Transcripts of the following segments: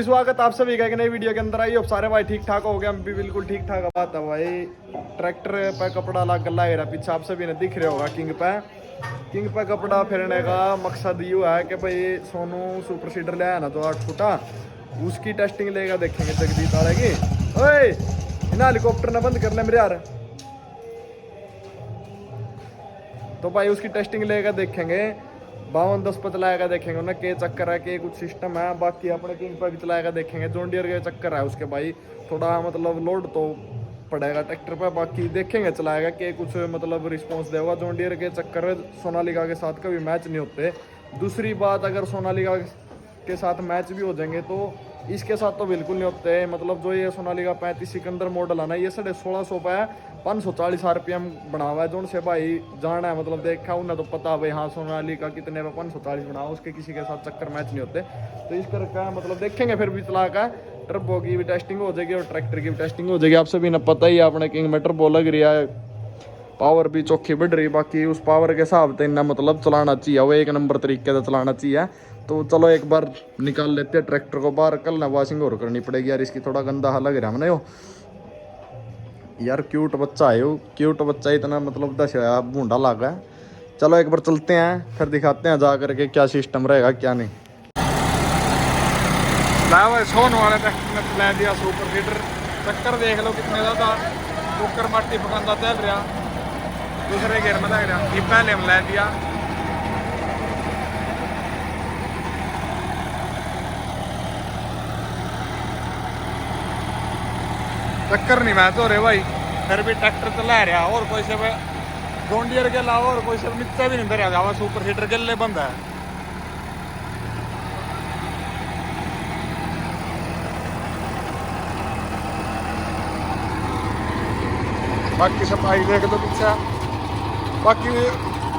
स्वागत आप सभी का एक नई वीडियो के अंदर। आई अब सारे भाई ठीक ठाक हो गए, हम भी बिल्कुल ठीक ठाक बात है भाई। ट्रैक्टर पे कपड़ा लग रहा पीछे, आप सभी ने दिख रहा होगा। किंग पे कपड़ा फेरने का मकसद ये है कि भाई सोनू सुपर सीडर ले आया ना जो 8 फुटा, उसकी टेस्टिंग लेगा, देखेंगे जगदीप वाले की। ओए इन हेलीकॉप्टर ना बंद कर ले मेरे यार। तो भाई उसकी टेस्टिंग लेगा, देखेंगे 52-10 पे चलाएगा, देखेंगे उन्हें के चक्कर है, के कुछ सिस्टम है। बाकी अपने किंग पे भी चलाएगा, देखेंगे जॉन डियर के चक्कर है उसके भाई, थोड़ा मतलब लोड तो पड़ेगा ट्रैक्टर पे। बाकी देखेंगे चलाएगा के कुछ मतलब रिस्पॉन्स देगा। जॉन डियर के चक्कर सोनालिका के साथ कभी मैच नहीं होते। दूसरी बात, अगर सोनालिका के साथ मैच भी हो जाएंगे तो इसके साथ तो बिल्कुल नहीं होते। मतलब जो ये सोनालिका 35 सिकंदर मॉडल है ना, ये 1650 पे है, 540 RPM बना हुआ है। जो से भाई जाना है, मतलब देखा उन्हें तो पता भाई हाँ सोनालिका कितने पे 540 बना, उसके किसी के साथ चक्कर मैच नहीं होते। तो इस तरह का मतलब देखेंगे फिर भी चला का। टर्बो की भी टेस्टिंग हो जाएगी और ट्रैक्टर की भी टेस्टिंग हो जाएगी। आप सभी ने पता ही है अपने किंग में टर्बो लग रहा है, पावर भी चौखी बढ़ रही। बाकी उस पावर के हिसाब से इतना मतलब चलाना चाहिए, वो एक नंबर तरीके से चलाना चाहिए। तो चलो एक बार निकाल लेते हैं ट्रैक्टर को बाहर। कल ना वॉशिंग और करनी पड़ेगी यार, इसकी थोड़ा गंदा लग रहा है हमने। वो यार क्यूट बच्चा है, वो क्यूट बच्चा इतना मतलब दस बूंदा लगा है। चलो एक बार चलते हैं, फिर दिखाते हैं जा करके क्या सिस्टम रहेगा क्या नहीं। सोन वाले ट्रैक्टर ने ले दिया सुपर सीडर, चक्कर देख लो कितने ज़्यादा, कुकर मट्टी पकाता चल रहा, दूसरे गेर में लग रहा। ये पहले में ले दिया, चक्कर नहीं मैच हो रहे भाई, फिर भी ट्रैक्टर चला रहा। और कोई से जॉन डियर के अलावा और कोई से नीचे भी नहीं दे रहा, सुपर सीडर के लिए बंद है। बाकी सफाई देख लो पीछे, बाकी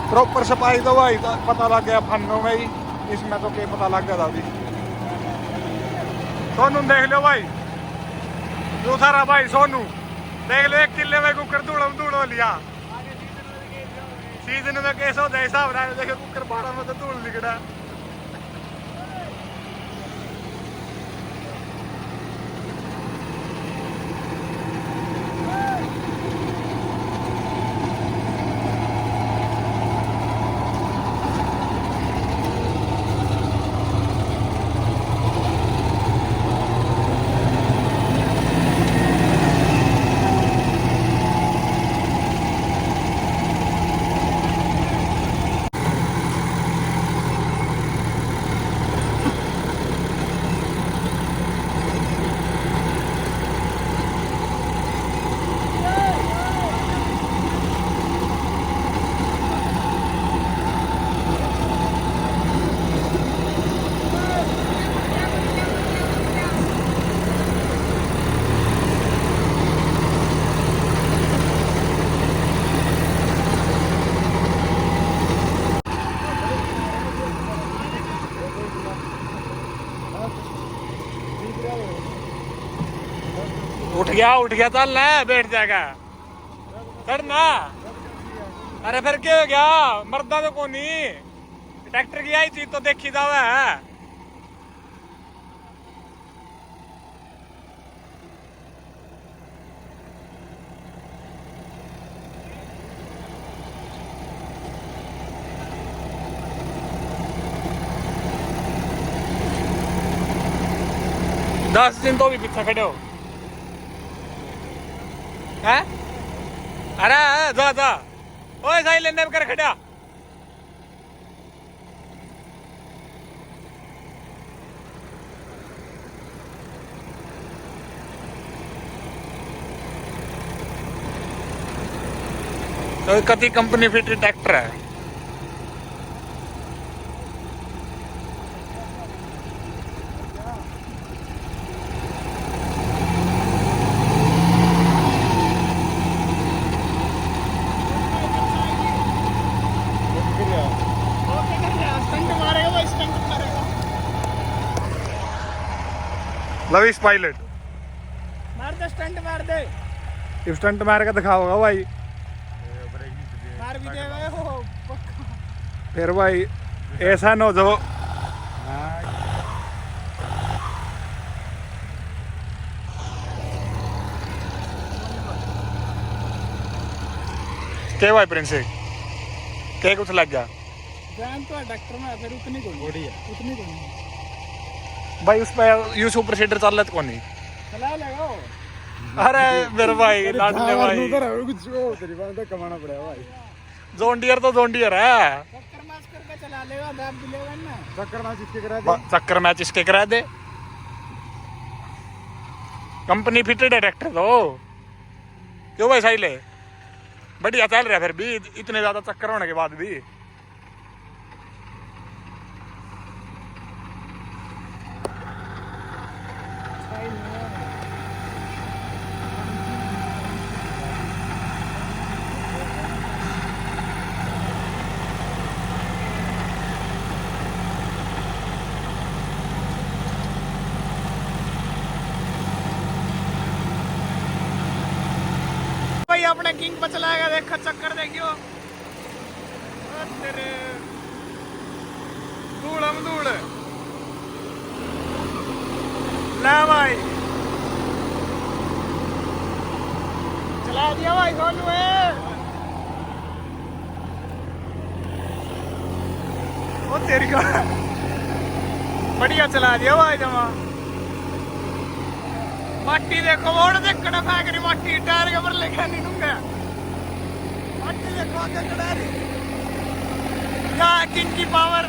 प्रॉपर सफाई तो भाई पता लग गया फनों में ही, इसमें तो क्या पता लग गया अभी। सोनू देख लो भाई, दूसरा भाई सोनू देख लो, 1 किले में कुकर धूड़ो लिया। सीजन में कैसा होता है हिसाब रहा है, देखो कुकर 12 में तो धूल निकला। उठ गया चल ना, बैठ जाएगा चढ़ना। अरे फिर क्या हो गया, मरदा तो कोनी, ट्रैक्टर की आई चीज तो देखी जावे है। दस दिन तो भी पीछे खड़े हो है। अरे जा ओए सही लेने कर खड़ा। तो कति कंपनी फिट ट्रैक्टर है। लविश पायलट मार दे, स्टंट मार दे। स्टंट मार के दिखाओगा भाई, मार भी देगा हो। फिर भाई ऐसा न हो जो के भाई प्रिंस के कुछ लग गया जान तो डॉक्टर में फिर उतनी कोई बॉडी है उतनी कोई भाई उस पर यू सुपर सीडर चल रहा कौन नहीं चला लगाओ अरे मेरे भाई लाडले भाई उधर है कुछ वो तेरी बात तो कमाना पड़ेगा भाई। जोंडियर तो जोंडियर है। चक्कर मास करके चला लेगा दाब दिलेगा ना चक्कर मैच इसके करा दे। चक्कर मैच इसके करा दे कंपनी फिटेड है ट्रैक्टर तो क्यों भाई सही ले बढ़िया चल रहा है फिर भी इतने ज्यादा चक्कर होने के बाद भी। भाई अपने किंग पर चलाएगा देखो चक्कर देखियो ओ तेरे धूल हम धूल ले भाई चला दिया भाई सोनू है ओ तेरी का बढ़िया चला दिया भाई जमा माटी देखो वोड़ देखना फेंक रही माटी टायर के ऊपर लेके नहीं दूंगा माटी देखो आगे चढ़ा रही क्या किंग की पावर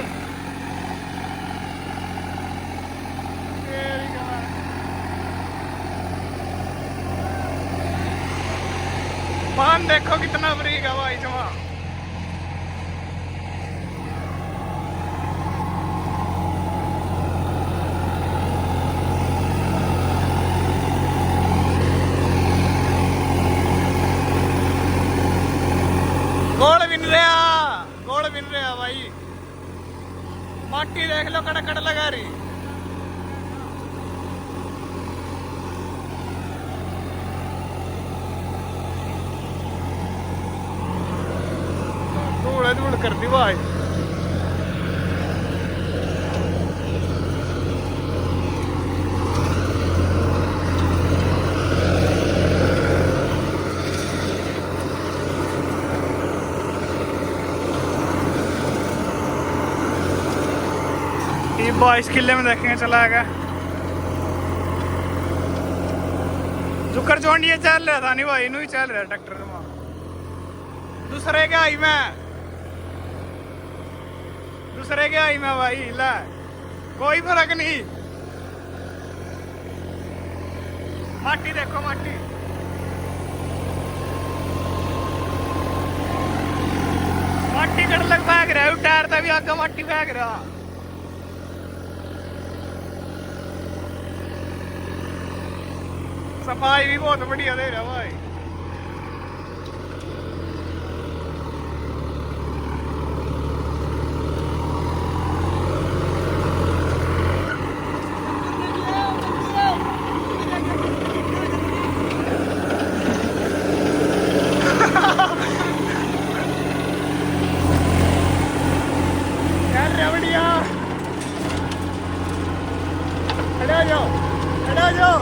पान देखो कितना बरीक है भाई जमा गोल बिन रहा भाई माटी देख लो कड़कड़ लगा रही धूल धूल कर दी भाई ये 22 किले में देखेंगे चलाएगा जुकर जोंडिया चल रहा था नहीं भाई इनू ही चल रहा ट्रैक्टर दूसरे के आई मैं भाई ला कोई फर्क नहीं माटी देखो माटी माटी कड़ लग फेंक रहा है टायर था भी आगे माटी फेंक रहा सफाई भी बहुत बढ़िया दे रहा भाई बढ़िया खड़े हो जाओ खड़े हो जाओ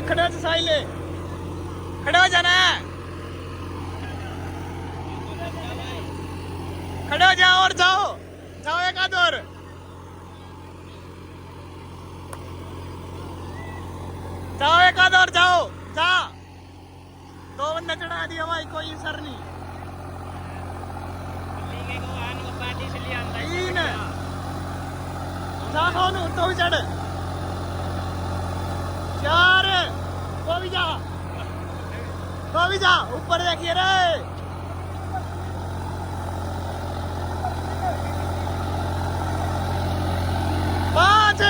खड़े हो साई ले खड़े हो जाना खड़े हो जाओ और जाओ जाओ एक आध और जाओ एक आध और जाओ जा 2 बंदे चढ़ा दिया भाई कोई सर नहीं जा सोनू तो भी चढ़ 4 तो भी जा ऊपर देखिए रे 5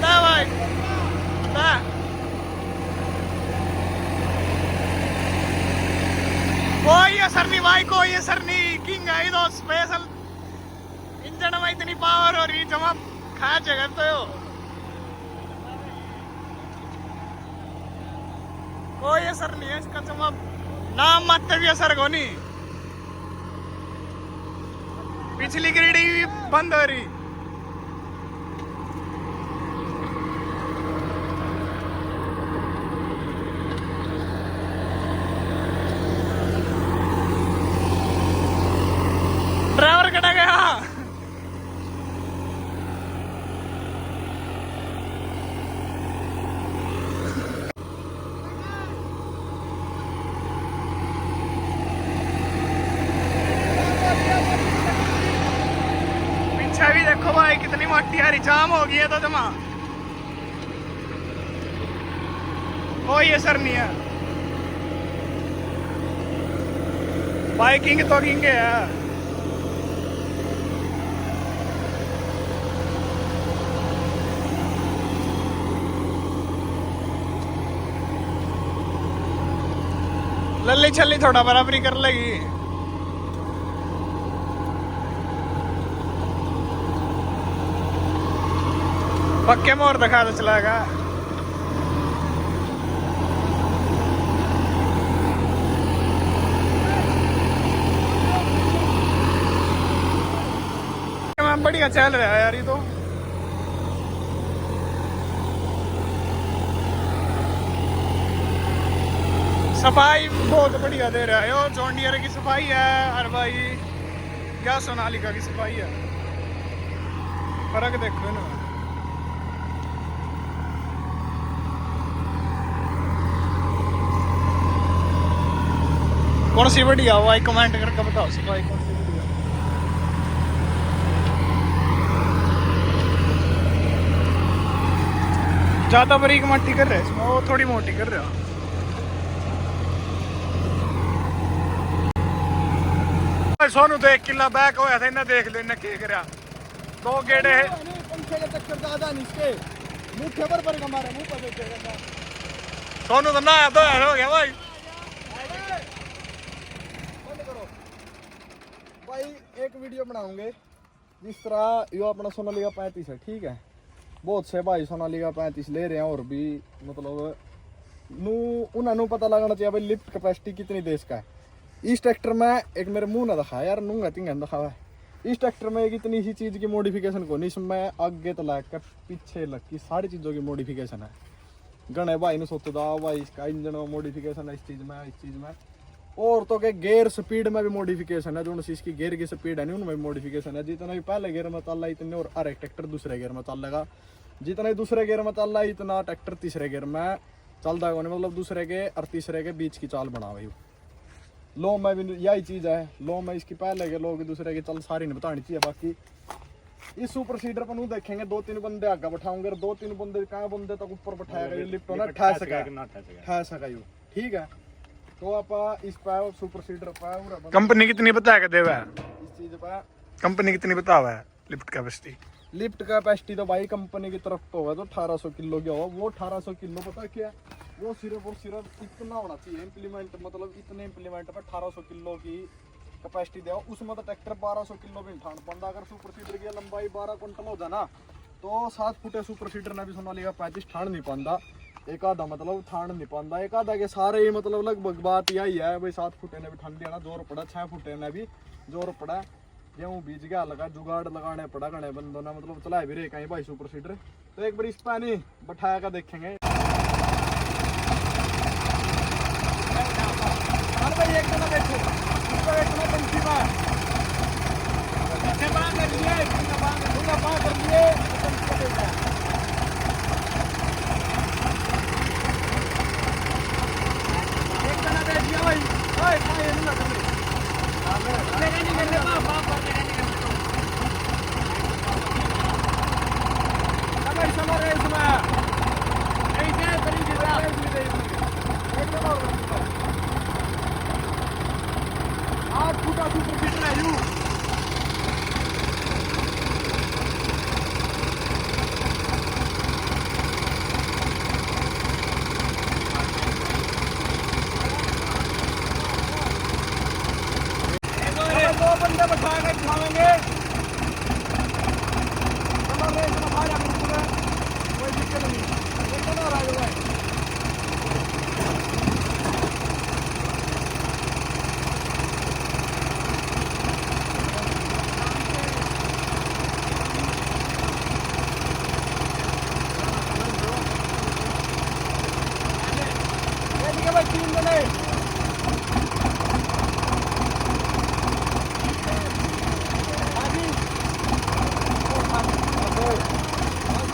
ना भाई ना कोई असर नहीं भाई कोई असर नहीं किंग आई तो स्पेशल इंजन में इतनी पावर और ये जमा खा जगह तो कोई असर नहीं है इसका जमा नाम मात्र भी असर को नहीं पिछली ग्रेडिंग भी बंद हो रही देखो भाई कितनी मट्टी आ रही, जाम हो गई है तो जमा कोई असर नहीं है भाई। किंग तो किंग है। लल्ली छल्ली थोड़ा बराबरी कर लेगी। पक्के मोर दिखा तो चलाएगा। बढ़िया चल रहा है यार ये तो। सफाई बहुत बढ़िया दे रहा है। और जॉन डियर की सफाई है और भाई क्या सोनालिका की सफाई है, फर्क देखो ना। कौन सी बढ़िया हुआ कमेंट करके बताओ सफाई कौन सी बढ़िया। ज्यादा बारीक मट्टी कर रहे हैं, वो थोड़ी मोटी कर रहे हो। सोनू तो 1 किला बैक होया था, इन्हें देख लो इन्हें के करा 2 गेड़े है। पंखे का चक्कर ज्यादा नहीं इसके मुंह खबर पर हमारे मुंह पर देखेगा। सोनू तो नहा तो हो गया भाई। भाई एक वीडियो बनाऊंगे जिस तरह यो अपना सोनालिका 35 है, ठीक है। बहुत से भाई सोनालिका 35 ले रहे हैं और भी मतलब उन्होंने पता लगना चाहिए भाई लिफ्ट कैपेसिटी कितनी देश का है। इस ट्रैक्टर में एक मेरे मुंह ना दिखाया यार, नूंगा तिंगा दिखावा है। इस ट्रैक्टर में एक इतनी सी चीज़ की मॉडिफिकेशन को नहीं, इसमें आगे तो लग कर पीछे लग की सारी चीज़ों की मॉडिफिकेशन है। गणे भाई ने सोचता था भाई इसका इंजन में मॉडिफिकेशन है, इस चीज़ में और तो क्या गेयर स्पीड में भी मॉडिफिकेशन है। जो इसकी गेयर की स्पीड है नहीं उनमें भी मॉडिफिकेशन है। जितना भी पहले गेयर में चल रहा है इतने और हर एक ट्रैक्टर दूसरे गेयर में चलेगा। जितना ही दूसरे गेयर में चल रहा है इतना ट्रैक्टर तीसरे गेयर में चलता है। मतलब दूसरे के और तीसरे के बीच की चाल बना हुई। लो में भी यही चीज़ है। लो में इसकी पहले के लोग दूसरे की चल सारी नहीं बतानी चाहिए। बाकी इस सुपर सीडर पर नहीं देखेंगे 2-3 बंदे आगे बैठाऊंगे, 2-3 बंदे कहाँ बंदे तक ऊपर बैठाएगा ये लिफ्ट ना ठा सका यू, ठीक है। तो आप इस पर सुपर सीडर पर कंपनी कितनी बताया देवा है इस चीज पर कंपनी कितनी बतावा है लिफ्ट कैपेसिटी? लिफ्ट कैपेसिटी तो भाई कंपनी की तरफ तो होगा तो 1800 किलो की होगा। वो 1800 किलो पता क्या, वो सिर्फ और सिर्फ इतना होना चाहिए इम्प्लीमेंट, मतलब इतने इम्प्लीमेंट पर 1800 किलो की कैपेसिटी दे। उसमें तो ट्रैक्टर 1200 किलो भी ठान पाता। अगर सुपर सीडर की लंबाई 12 क्विंटल हो जाना तो 7 फुटे सुपर सीडर ने भी सोनालिका 35 ठान नहीं पाता। एक आधा मतलब ठान नहीं पाता। एक आधा के सारे ही मतलब लगभग बात यही है भाई 7 फुटे ने भी ठान दिया ना जोर पड़ा, 6 फुटे ने भी जोर पड़ा। गेहूँ बीज गया लगा जुगाड़ लगाने पड़ा गणे बंदों ने, मतलब चलाए भी रहे कहीं भाई सुपर सीडर। तो एक बार इस पर नहीं बैठाया का देखेंगे भाई। एक जना बैठो एक जना पंछी में पीछे बांध कर लिए बांध कर लिए एक जना बैठ गया भाई। ओए ये नहीं लगा नहीं करने बाप समझ रहे इसमें ऐसे तरीके से एक जना 8 फुटा सुपर सीडर है यू। दो बंदे बैठाएंगे बिठाएंगे कोई दिक्कत नहीं। एक और आ जाएगा भाई 3 जने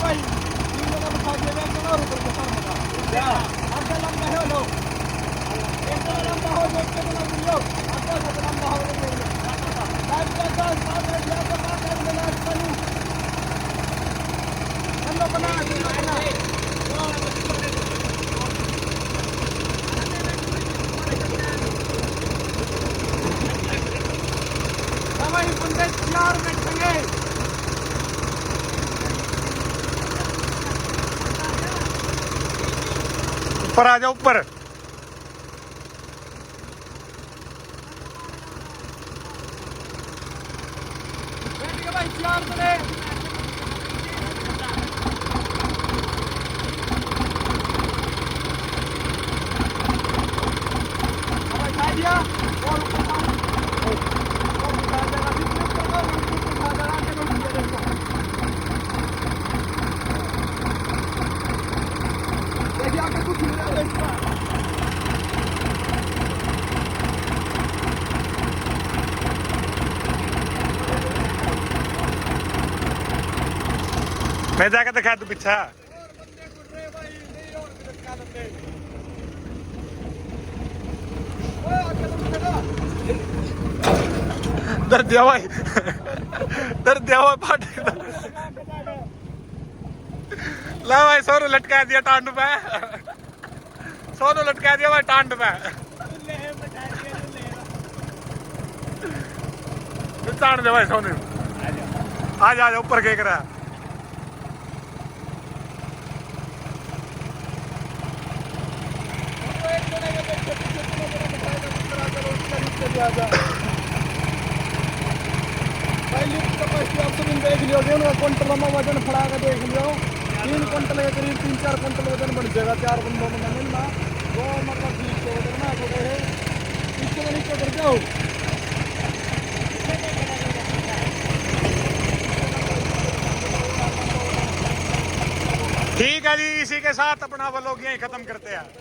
भाई 3 जने बैठा दिया और ऊपर के सामने बंदे तैयार बैठेंगे। ऊपर आ जाओ ऊपर। बैठ गए भाई, तैयार बने। भाई खा दिया और उठा देगा, जितने ऊपर का उठा देगा, आगे को उठा देगा। देखिए आगे कुछ नहीं रहा इसका। मैं जाकर दिखा तू पीछा। दर्द दिया भाई, दर्द दिया हुआ पाट। ला भाई सोनू लटका दिया टांड पे, सोनू लटका दिया भाई टांड पे। चाण दे भाई सोनू, आ जा ऊपर केक रहा। भाई लिफ्ट कैपेसिटी आप सब देख लियोगे, उनका क्विंटल में वजन फड़ा के देख लियो। 3 क्विंटल के करीब 3-4 क्विंटल वजन बढ़ जाएगा 4 बंदों में मिलना। वो मतलब ठीक है वजन ना तो है इसको नीचे कर जाओ। ठीक है जी, इसी के साथ अपना व्लॉग यहीं खत्म करते हैं।